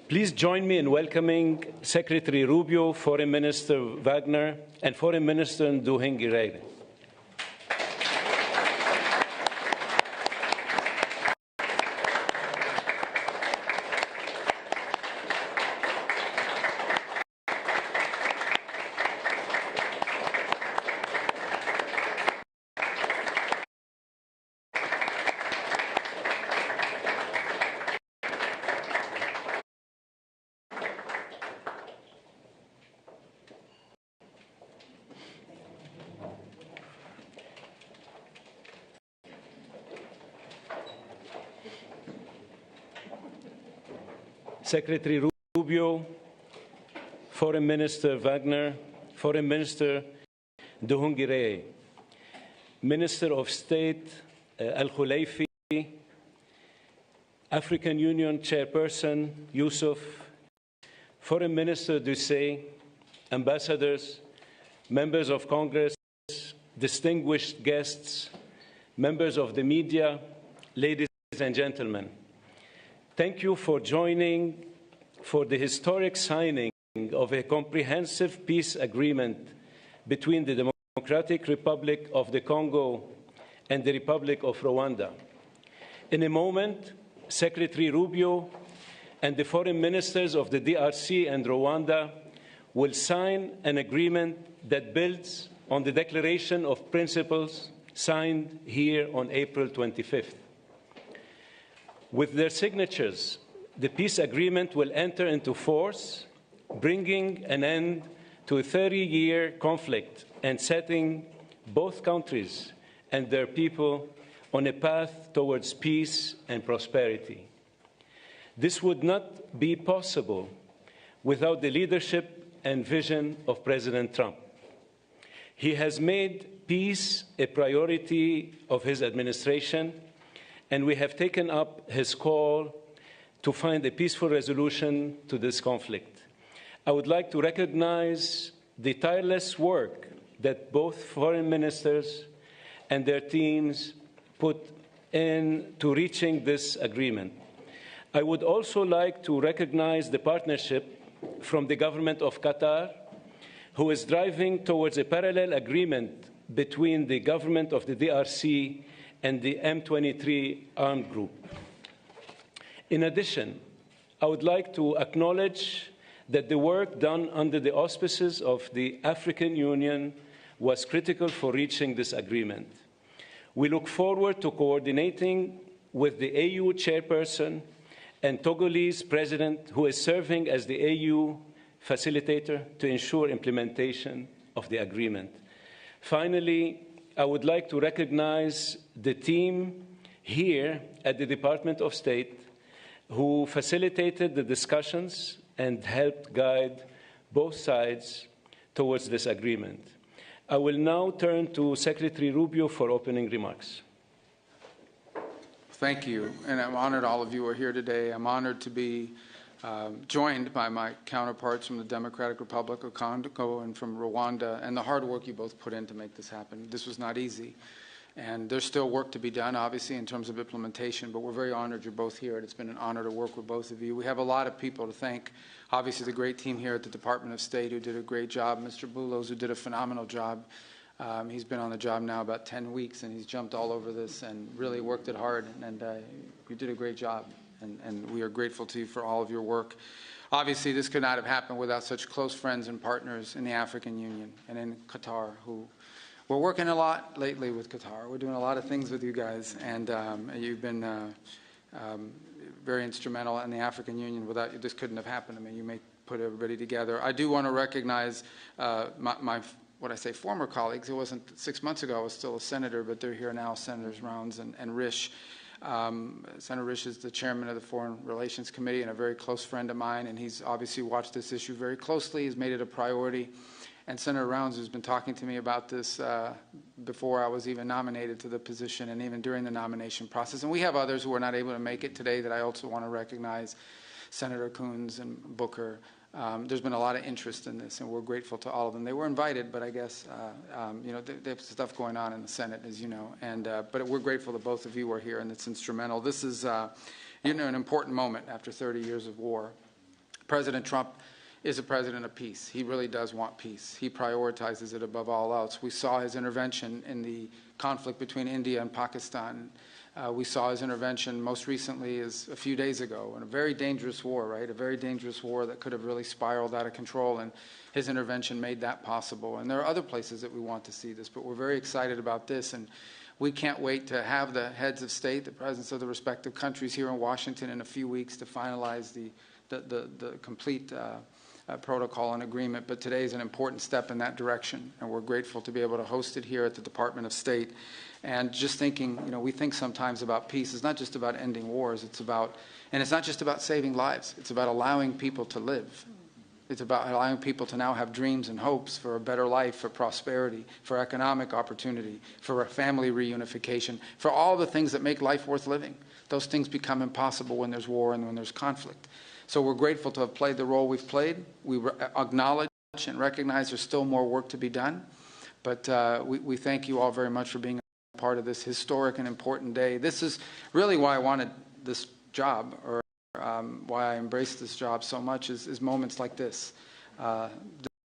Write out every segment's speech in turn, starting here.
Please join me in welcoming Secretary Rubio, Foreign Minister Wagner, and Foreign Minister Nduhungirehe. Secretary Rubio, Foreign Minister Wagner, Foreign Minister Nduhungirehe, Minister of State Al-Khulaifi, African Union Chairperson Yusuf, Foreign Minister Ducey, ambassadors, members of Congress, distinguished guests, members of the media, ladies and gentlemen. Thank you for joining for the historic signing of a comprehensive peace agreement between the Democratic Republic of the Congo and the Republic of Rwanda. In a moment, Secretary Rubio and the foreign ministers of the DRC and Rwanda will sign an agreement that builds on the Declaration of Principles signed here on April 25th. With their signatures, the peace agreement will enter into force, bringing an end to a 30-year conflict and setting both countries and their people on a path towards peace and prosperity. This would not be possible without the leadership and vision of President Trump. He has made peace a priority of his administration, and we have taken up his call to find a peaceful resolution to this conflict. I would like to recognize the tireless work that both foreign ministers and their teams put into reaching this agreement. I would also like to recognize the partnership from the government of Qatar, who is driving towards a parallel agreement between the government of the DRC and the M23 armed group. In addition, I would like to acknowledge that the work done under the auspices of the African Union was critical for reaching this agreement. We look forward to coordinating with the AU chairperson and Togolese president, who is serving as the AU facilitator, to ensure implementation of the agreement. Finally, I would like to recognize the team here at the Department of State who facilitated the discussions and helped guide both sides towards this agreement. I will now turn to Secretary Rubio for opening remarks. Thank you, and I'm honored all of you are here today. I'm honored to be joined by my counterparts from the Democratic Republic of Congo and from Rwanda, and the hard work you both put in to make this happen. This was not easy, and there's still work to be done, obviously, in terms of implementation, but we're very honored you're both here, and it's been an honor to work with both of you. We have a lot of people to thank. Obviously, the great team here at the Department of State who did a great job, Mr. Bulos, who did a phenomenal job. He's been on the job now about 10 weeks, and he's jumped all over this and really worked it hard, and you did a great job. And we are grateful to you for all of your work. Obviously, this could not have happened without such close friends and partners in the African Union and in Qatar, who we're working a lot lately with Qatar. We're doing a lot of things with you guys, and you've been very instrumental in the African Union. Without you, this couldn't have happened. I mean, you may put everybody together. I do want to recognize my what I say, former colleagues. It wasn't 6 months ago. I was still a senator, but they're here now, Senators Rounds and Risch. Senator Risch is the chairman of the Foreign Relations Committee and a very close friend of mine, and he's obviously watched this issue very closely. He's made it a priority. And Senator Rounds, who's been talking to me about this before I was even nominated to the position and even during the nomination process. And we have others who are not able to make it today that I also want to recognize, Senator Coons and Booker. There's been a lot of interest in this, and we're grateful to all of them. They were invited, but I guess, you know, there's stuff going on in the Senate, as you know. And but we're grateful that both of you are here, and it's instrumental. This is an important moment after 30 years of war. President Trump is a president of peace. He really does want peace. He prioritizes it above all else. We saw his intervention in the conflict between India and Pakistan. We saw his intervention most recently as a few days ago in a very dangerous war, right? A very dangerous war that could have really spiraled out of control, and his intervention made that possible. And there are other places that we want to see this, but we're very excited about this, and we can't wait to have the heads of state, the presidents of the respective countries here in Washington in a few weeks to finalize the complete protocol and agreement, but today is an important step in that direction, and we're grateful to be able to host it here at the Department of State. And just thinking, we think sometimes about peace. It's not just about ending wars. It's not just about saving lives. It's about allowing people to live. It's about allowing people to now have dreams and hopes for a better life, for prosperity, for economic opportunity, for a family reunification, for all the things that make life worth living. Those things become impossible when there's war and when there's conflict. So we're grateful to have played the role we've played. We acknowledge and recognize there's still more work to be done. But we thank you all very much for being a part of this historic and important day. This is really why I wanted this job, or why I embraced this job so much, is moments like this.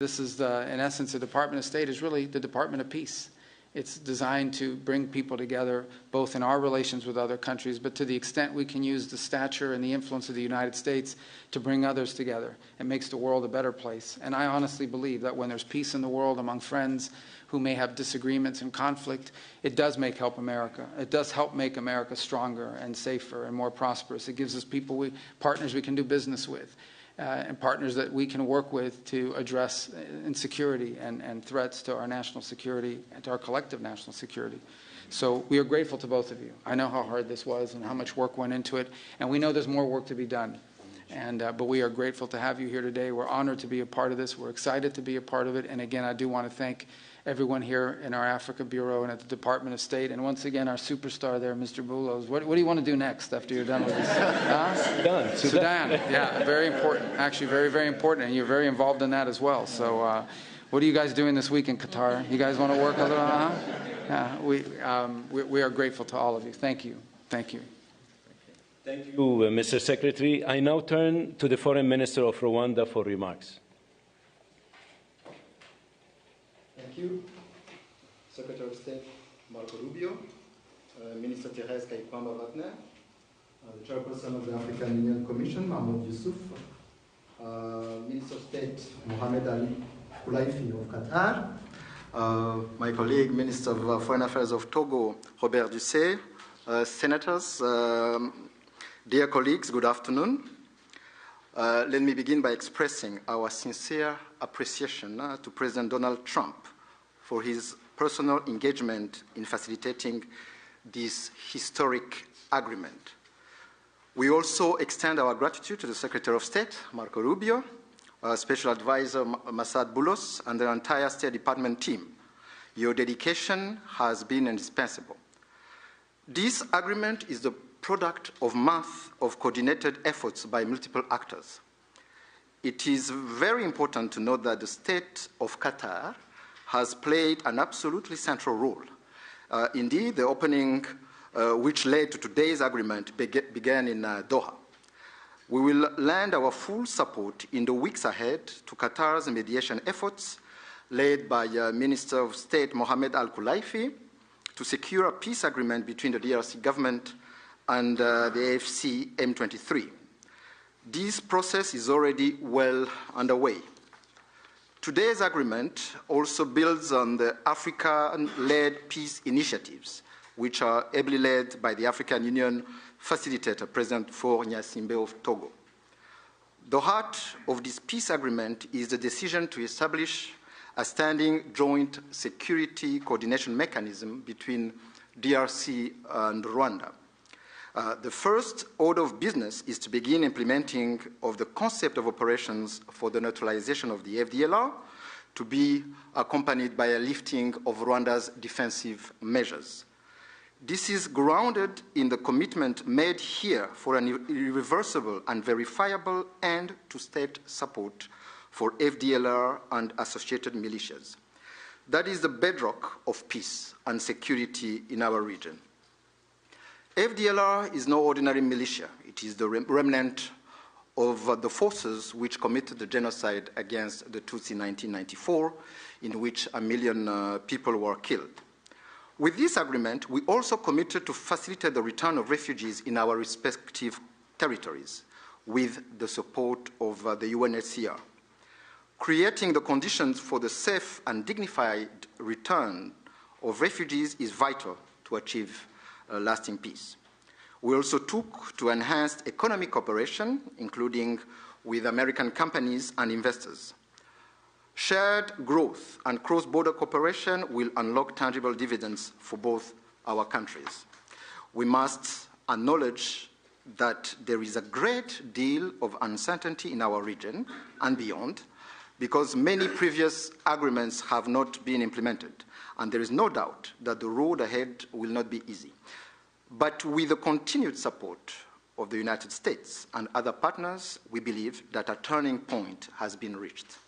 This is, in essence, the Department of State is really the Department of Peace. It's designed to bring people together, both in our relations with other countries, but to the extent we can use the stature and the influence of the United States to bring others together. It makes the world a better place. And I honestly believe that when there's peace in the world among friends who may have disagreements and conflict, it does help America. It does help make America stronger and safer and more prosperous. It gives us partners we can do business with. And partners that we can work with to address insecurity and threats to our national security and to our collective national security. So we are grateful to both of you. I know how hard this was and how much work went into it, and we know there's more work to be done. But we are grateful to have you here today. We're honored to be a part of this. We're excited to be a part of it. And again, I do want to thank everyone here in our Africa Bureau and at the Department of State. And once again, our superstar there, Mr. Bulos. What do you want to do next after you're done with this? Sudan. Yeah, very important. Actually, very, very important. And you're very involved in that as well. So what are you guys doing this week in Qatar? You guys want to work a little? Yeah, we are grateful to all of you. Thank you. Thank you. Thank you, Mr. Secretary. I now turn to the Foreign Minister of Rwanda for remarks. Thank you. Secretary of State Marco Rubio, Minister Therese Wagner, the Chairperson of the African Union Commission, Mahmoud Yusuf, Minister of State Mohamed Ali Koulaifi of Qatar, my colleague, Minister of Foreign Affairs of Togo, Robert Dussé, Senators, dear colleagues, good afternoon. Let me begin by expressing our sincere appreciation to President Donald Trump for his personal engagement in facilitating this historic agreement. We also extend our gratitude to the Secretary of State, Marco Rubio, Special Advisor Masad Boulos, and the entire State Department team. Your dedication has been indispensable. This agreement is the product of months of coordinated efforts by multiple actors. It is very important to note that the State of Qatar has played an absolutely central role. Indeed, the opening, which led to today's agreement, began in Doha. We will lend our full support in the weeks ahead to Qatar's mediation efforts, led by Minister of State Mohamed Al-Koulaifi, to secure a peace agreement between the DRC government and the AFC M23. This process is already well underway. Today's agreement also builds on the African-led peace initiatives, which are ably led by the African Union facilitator, President Faure Gnassingbé of Togo. The heart of this peace agreement is the decision to establish a standing joint security coordination mechanism between DRC and Rwanda. The first order of business is to begin implementing of the concept of operations for the neutralization of the FDLR, to be accompanied by a lifting of Rwanda's defensive measures. This is grounded in the commitment made here for an irreversible and verifiable end to state support for FDLR and associated militias. That is the bedrock of peace and security in our region. FDLR is no ordinary militia. It is the remnant of the forces which committed the genocide against the Tutsi in 1994, in which 1 million people were killed. With this agreement, we also committed to facilitate the return of refugees in our respective territories with the support of the UNHCR. Creating the conditions for the safe and dignified return of refugees is vital to achieve lasting peace. We also took to enhance economic cooperation, including with American companies and investors. Shared growth and cross-border cooperation will unlock tangible dividends for both our countries. We must acknowledge that there is a great deal of uncertainty in our region and beyond, because many previous agreements have not been implemented, and there is no doubt that the road ahead will not be easy. But with the continued support of the United States and other partners, we believe that a turning point has been reached.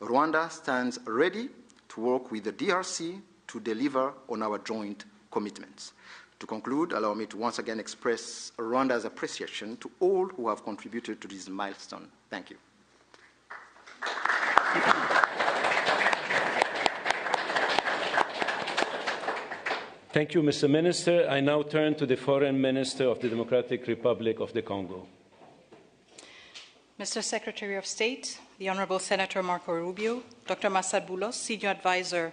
Rwanda stands ready to work with the DRC to deliver on our joint commitments. To conclude, allow me to once again express Rwanda's appreciation to all who have contributed to this milestone. Thank you. Thank you, Mr. Minister. I now turn to the Foreign Minister of the Democratic Republic of the Congo. Mr. Secretary of State, the Honorable Senator Marco Rubio, Dr. Massad Boulos, Senior Advisor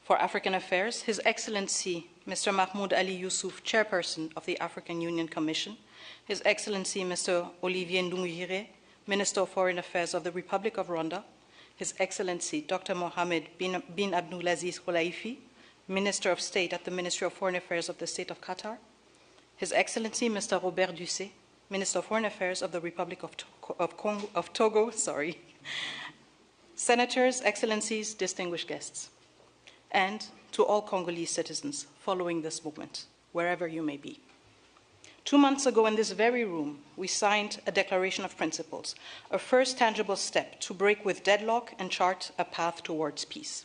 for African Affairs, His Excellency Mr. Mahmoud Ali Youssouf, Chairperson of the African Union Commission, His Excellency Mr. Olivier Nduhungirehe, Minister of Foreign Affairs of the Republic of Rwanda, His Excellency Dr. Mohamed bin Abdulaziz Khelaifi, Minister of State at the Ministry of Foreign Affairs of the State of Qatar, His Excellency Mr. Robert Dussé, Minister of Foreign Affairs of the Republic of Togo, Senators, Excellencies, distinguished guests, and to all Congolese citizens following this movement, wherever you may be. 2 months ago in this very room, we signed a declaration of principles, a first tangible step to break with deadlock and chart a path towards peace.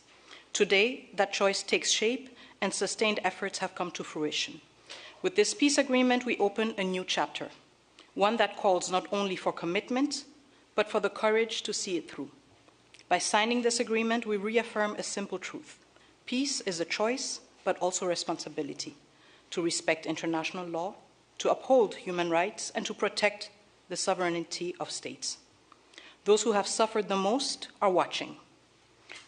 Today, that choice takes shape and sustained efforts have come to fruition. With this peace agreement, we open a new chapter, one that calls not only for commitment, but for the courage to see it through. By signing this agreement, we reaffirm a simple truth. Peace is a choice, but also responsibility, to respect international law, to uphold human rights, and to protect the sovereignty of states. Those who have suffered the most are watching.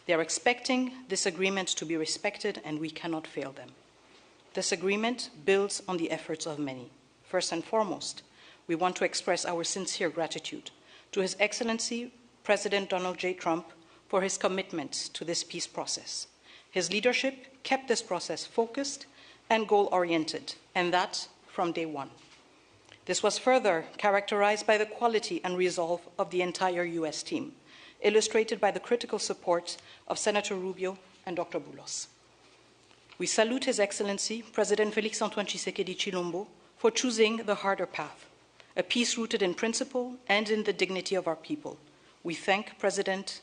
They are expecting this agreement to be respected, and we cannot fail them. This agreement builds on the efforts of many. First and foremost, we want to express our sincere gratitude to His Excellency President Donald J. Trump for his commitment to this peace process. His leadership kept this process focused and goal-oriented, and that from day one. This was further characterized by the quality and resolve of the entire U.S. team, illustrated by the critical support of Senator Rubio and Dr. Boulos. We salute His Excellency President Félix-Antoine Tshisekedi Chilombo for choosing the harder path, a peace rooted in principle and in the dignity of our people. We thank President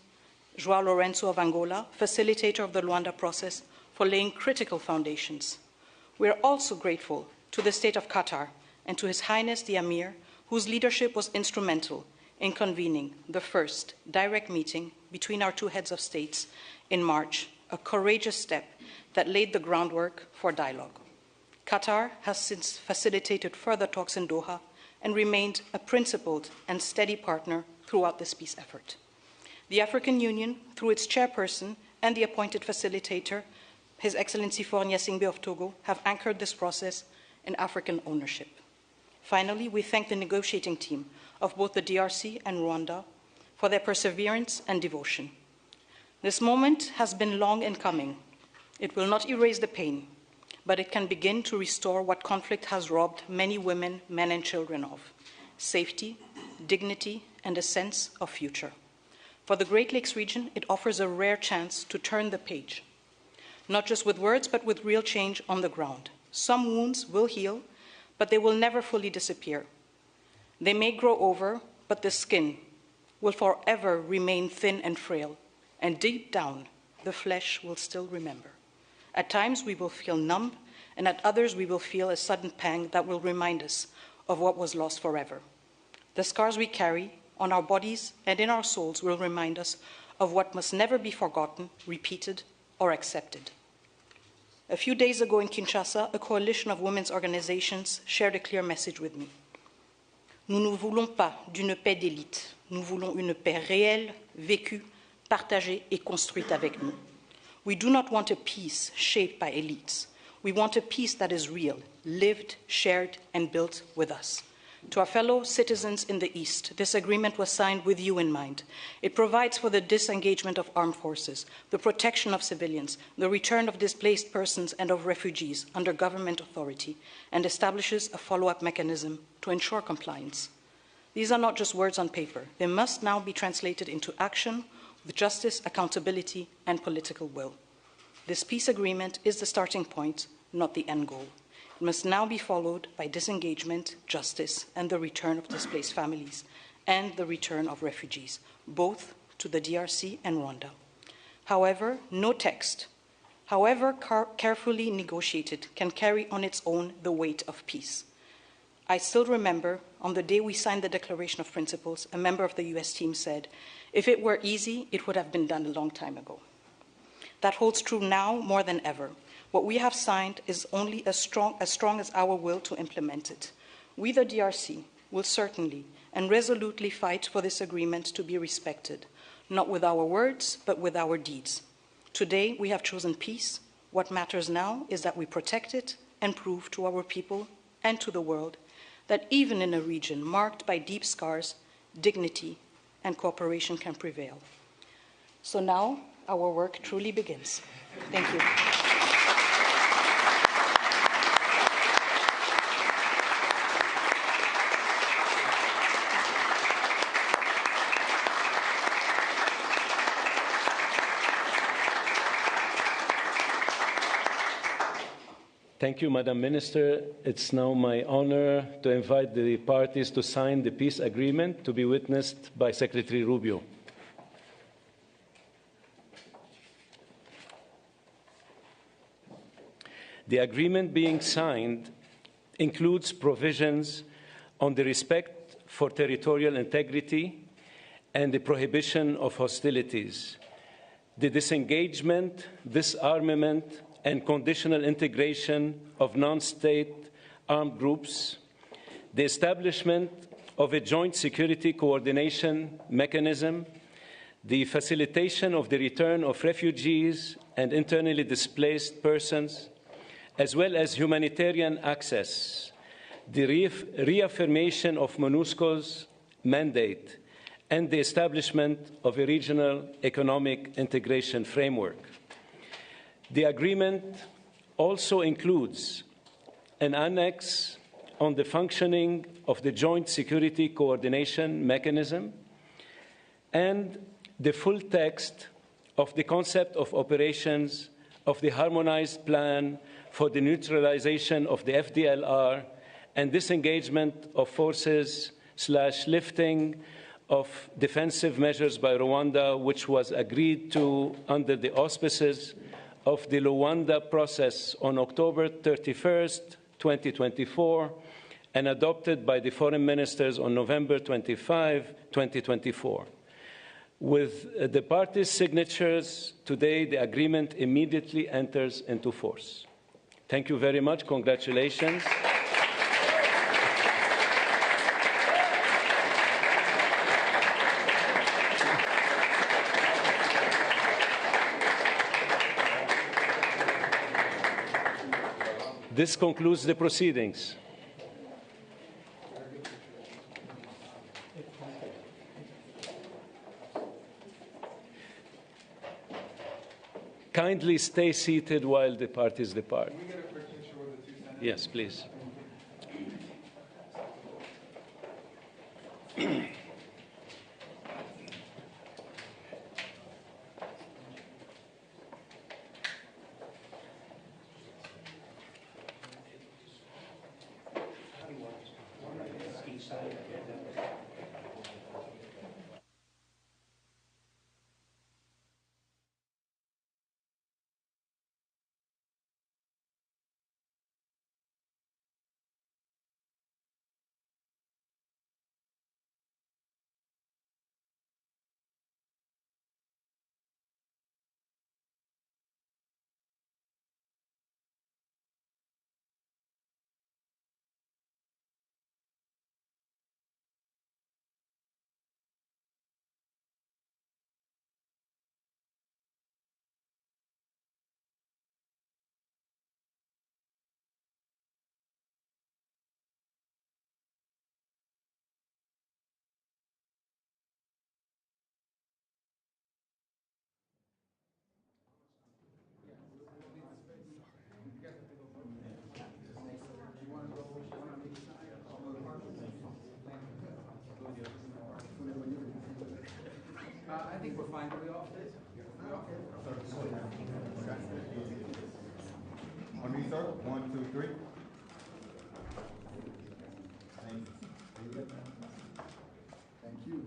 João Lourenço of Angola, facilitator of the Luanda process, for laying critical foundations. We are also grateful to the State of Qatar and to His Highness the Emir, whose leadership was instrumental in convening the first direct meeting between our two heads of states in March, a courageous step that laid the groundwork for dialogue. Qatar has since facilitated further talks in Doha and remained a principled and steady partner throughout this peace effort. The African Union, through its chairperson and the appointed facilitator, His Excellency Faure Gnassingbé of Togo, have anchored this process in African ownership. Finally, we thank the negotiating team of both the DRC and Rwanda for their perseverance and devotion. This moment has been long in coming. It will not erase the pain, but it can begin to restore what conflict has robbed many women, men, and children of: safety, dignity, and a sense of future. For the Great Lakes region, it offers a rare chance to turn the page, not just with words, but with real change on the ground. Some wounds will heal, but they will never fully disappear. They may grow over, but the skin will forever remain thin and frail, and deep down, the flesh will still remember. At times, we will feel numb, and at others, we will feel a sudden pang that will remind us of what was lost forever. The scars we carry on our bodies and in our souls will remind us of what must never be forgotten, repeated, or accepted. A few days ago in Kinshasa, a coalition of women's organizations shared a clear message with me. Nous ne voulons pas d'une paix d'élite. Nous voulons une paix réelle, vécue, partagée et construite avec nous. We do not want a peace shaped by elites. We want a peace that is real, lived, shared, and built with us. To our fellow citizens in the East, this agreement was signed with you in mind. It provides for the disengagement of armed forces, the protection of civilians, the return of displaced persons and of refugees under government authority, and establishes a follow-up mechanism to ensure compliance. These are not just words on paper. They must now be translated into action with justice, accountability, and political will. This peace agreement is the starting point, not the end goal. It must now be followed by disengagement, justice, and the return of displaced families, and the return of refugees, both to the DRC and Rwanda. However, no text, however carefully negotiated, can carry on its own the weight of peace. I still remember, on the day we signed the Declaration of Principles, a member of the US team said, "If it were easy, it would have been done a long time ago." That holds true now more than ever. What we have signed is only as strong as our will to implement it. We, the DRC, will certainly and resolutely fight for this agreement to be respected, not with our words, but with our deeds. Today, we have chosen peace. What matters now is that we protect it and prove to our people and to the world that even in a region marked by deep scars, dignity and cooperation can prevail. So now, our work truly begins. Thank you. Thank you, Madam Minister. It's now my honor to invite the parties to sign the peace agreement to be witnessed by Secretary Rubio. The agreement being signed includes provisions on the respect for territorial integrity and the prohibition of hostilities, the disengagement, disarmament, and conditional integration of non-state armed groups, the establishment of a joint security coordination mechanism, the facilitation of the return of refugees and internally displaced persons, as well as humanitarian access, the reaffirmation of MONUSCO's mandate, and the establishment of a regional economic integration framework. The agreement also includes an annex on the functioning of the Joint Security Coordination Mechanism and the full text of the concept of operations of the Harmonized Plan for the Neutralization of the FDLR and disengagement of forces / lifting of defensive measures by Rwanda, which was agreed to under the auspices of the Luanda process on October 31st, 2024, and adopted by the foreign ministers on November 25, 2024. With the parties' signatures today, the agreement immediately enters into force. Thank you very much. Congratulations. This concludes the proceedings. Kindly stay seated while the parties depart. Can we get a quick picture with the two senators? Yes, please. I think we're fine. Are we off? On me, sir. 1, 2, 3. Thank you.